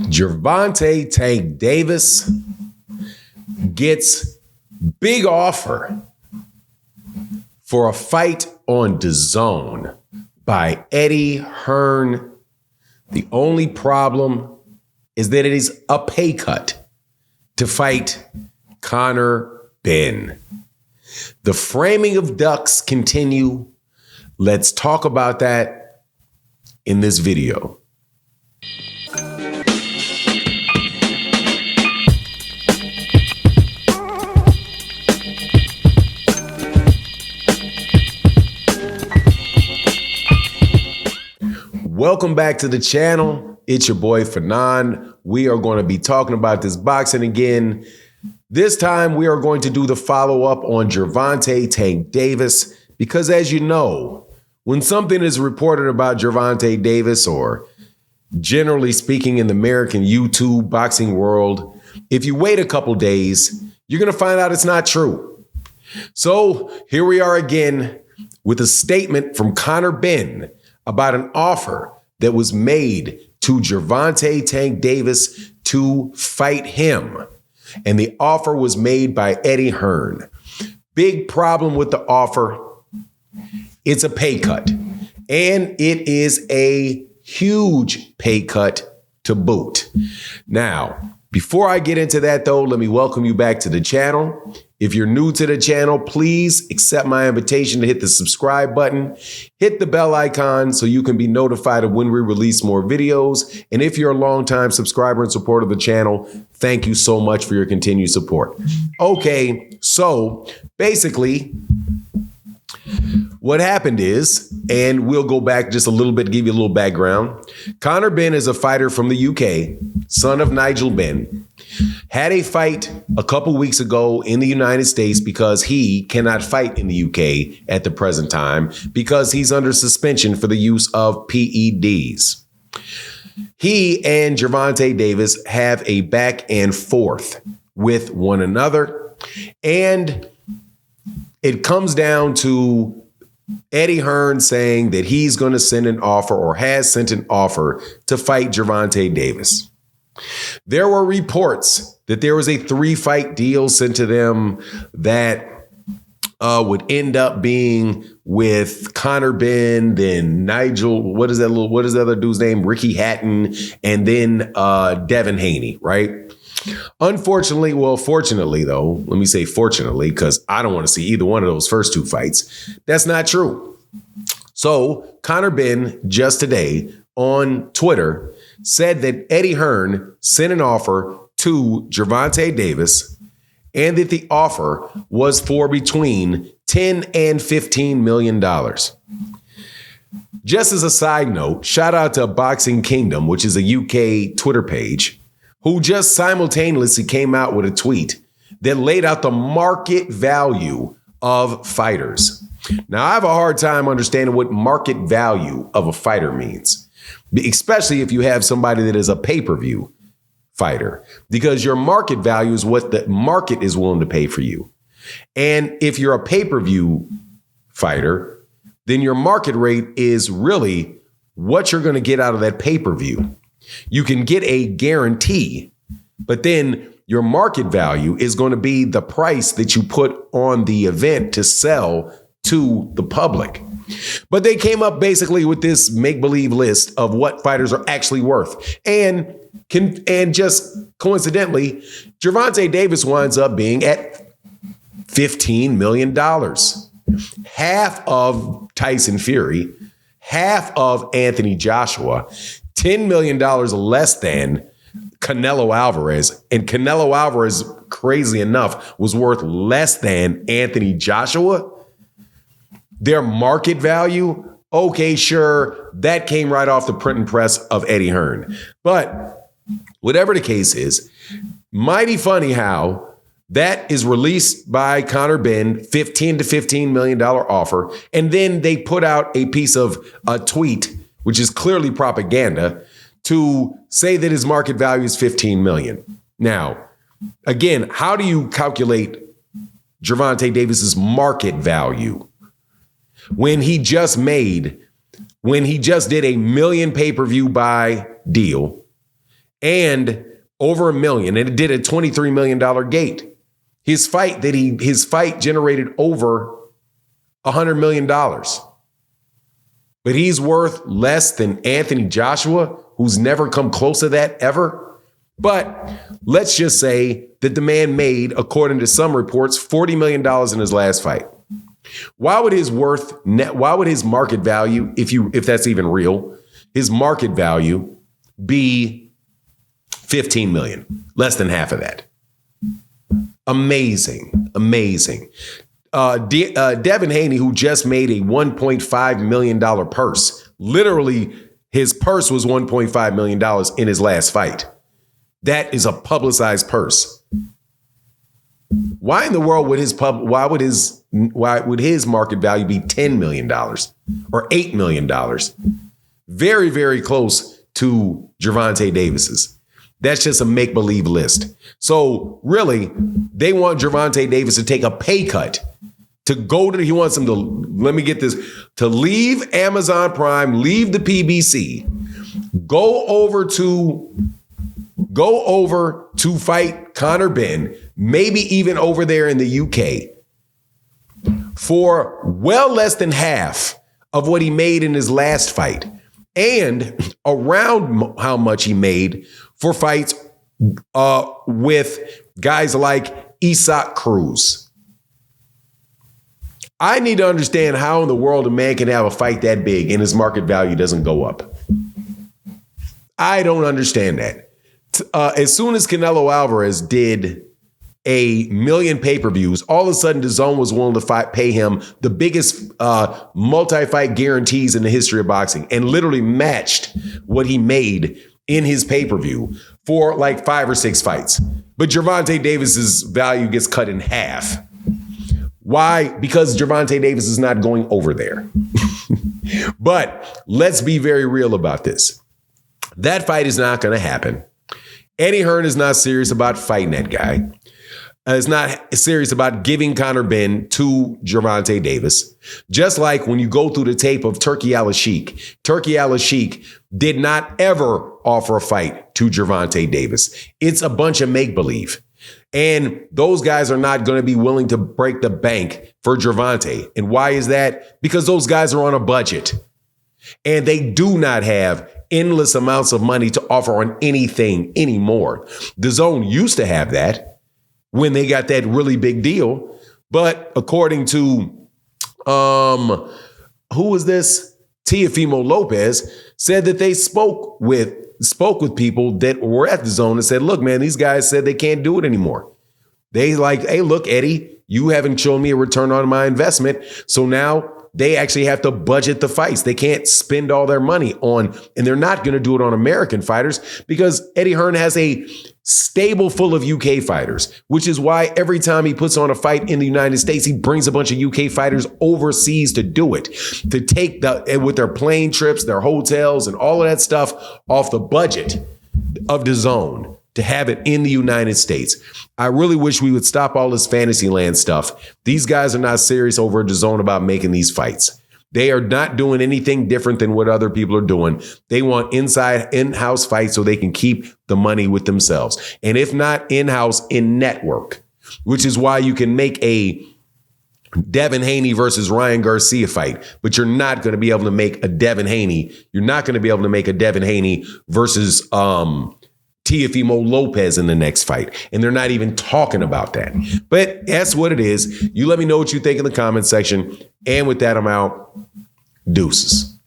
Gervonta Tank Davis gets big offer for a fight on DAZN by Eddie Hearn. The only problem is that it is a pay cut to fight Benn. The framing of ducks continue. Let's talk about that in this video. Welcome back to the channel. It's your boy Fanon. We are going to be talking about this boxing again. This time we are going to do the follow-up on Gervonta Tank Davis because, as you know, when something is reported about Gervonta Davis, or generally speaking in the American YouTube boxing world, if you wait a couple days, you're going to find out it's not true. So here we are again with a statement from Benn about an offer that was made to Gervonta Tank Davis to fight him. And the offer was made by Eddie Hearn. Big problem with the offer. It's a pay cut. And it is a huge pay cut to boot. Now, before I get into that, though, let me welcome you back to the channel. If you're new to the channel, please accept my invitation to hit the subscribe button, hit the bell icon so you can be notified of when we release more videos. And if you're a longtime subscriber and supporter of the channel, thank you so much for your continued support. Okay, so basically what happened is, and we'll go back just a little bit to give you a little background. Benn is a fighter from the UK, son of Nigel Benn. Had a fight a couple weeks ago in the United States because he cannot fight in the UK at the present time because he's under suspension for the use of PEDs. He and Gervonta Davis have a back and forth with one another, and it comes down to Eddie Hearn saying that he's going to send an offer, or has sent an offer, to fight Gervonta Davis. There were reports that there was a 3-fight deal sent to them that would end up being with Benn, then Nigel, what is the other dude's name? Ricky Hatton, and then Devin Haney, right? Unfortunately, well, fortunately, though, let me say fortunately, because I don't want to see either one of those first 2 fights. That's not true. So Benn just today on Twitter said that Eddie Hearn sent an offer to Gervonta Davis, and that the offer was for between $10 and $15 million. Just as a side note, shout out to Boxing Kingdom, which is a UK Twitter page, who just simultaneously came out with a tweet that laid out the market value of fighters. Now, I have a hard time understanding what market value of a fighter means, especially if you have somebody that is a pay-per-view fighter, because your market value is what the market is willing to pay for you. And if you're a pay-per-view fighter, then your market rate is really what you're going to get out of that pay-per-view. You can get a guarantee, but then your market value is going to be the price that you put on the event to sell to the public. But they came up basically with this make-believe list of what fighters are actually worth. And just coincidentally, Gervonta Davis winds up being at $15 million. Half of Tyson Fury, half of Anthony Joshua, $10 million less than Canelo Alvarez. And Canelo Alvarez, crazy enough, was worth less than Anthony Joshua. Their market value, okay, sure, that came right off the printing press of Eddie Hearn. But whatever the case is, mighty funny how that is released by Benn, $15 to $15 million offer, and then they put out a piece of a tweet, which is clearly propaganda, to say that his market value is $15 million. Now, again, how do you calculate Gervonta Davis's market value when he just did a million pay-per-view buy deal, and over $1 million, and it did a $23 million gate. His fight generated over $100 million. But he's worth less than Anthony Joshua, who's never come close to that ever. But let's just say that the man made, according to some reports, $40 million in his last fight. Why would his market value, if that's even real, his market value be $15 million? Less than half of that. Amazing. Devin Haney, who just made a $1.5 million purse. Literally, his purse was $1.5 million in his last fight. That is a publicized purse. Why in the world would his market value be $10 million or $8 million? Very, very close to Gervonta Davis's. That's just a make-believe list. So really, they want Gervonta Davis to take a pay cut he wants him to, let me get this, to leave Amazon Prime, leave the PBC, go over to fight Conor Benn, maybe even over there in the UK, for well less than half of what he made in his last fight, and around how much he made for fights with guys like Isaac Cruz. I need to understand how in the world a man can have a fight that big and his market value doesn't go up. I don't understand that. As soon as Canelo Alvarez did 1 million pay-per-views, all of a sudden DAZN was willing to pay him the biggest multi-fight guarantees in the history of boxing, and literally matched what he made in his pay-per-view for like 5 or 6 fights. But Gervonta Davis's value gets cut in half. Why? Because Gervonta Davis is not going over there. But let's be very real about this. That fight is not going to happen. Eddie Hearn is not serious about fighting that guy. Is not serious about giving Conor Benn to Gervonta Davis. Just like when you go through the tape of Turki Al-Sheikh, Turki Al-Sheikh did not ever offer a fight to Gervonta Davis. It's a bunch of make-believe. And those guys are not going to be willing to break the bank for Gervonta. And why is that? Because those guys are on a budget. And they do not have endless amounts of money to offer on anything anymore. DAZN used to have that when they got that really big deal. But according to, who was this? Teofimo Lopez said that they spoke with people that were at DAZN and said, look, man, these guys said they can't do it anymore. They like, hey, look, Eddie, you haven't shown me a return on my investment. So now they actually have to budget the fights. They can't spend all their money on, and they're not going to do it on American fighters because Eddie Hearn has a stable full of UK fighters, which is why every time he puts on a fight in the United States, he brings a bunch of UK fighters overseas to do it, to take with their plane trips, their hotels, and all of that stuff off the budget of DAZN to have it in the United States. I really wish we would stop all this Fantasyland stuff. These guys are not serious over at DAZN about making these fights. They are not doing anything different than what other people are doing. They want in-house fights so they can keep the money with themselves. And if not in-house, in-network, which is why you can make a Devin Haney versus Ryan Garcia fight, but you're not going to be able to make a Devin Haney. You're not going to be able to make a Devin Haney versus Teofimo Lopez in the next fight. And they're not even talking about that. But that's what it is. You let me know what you think in the comment section. And with that, I'm out. Deuces.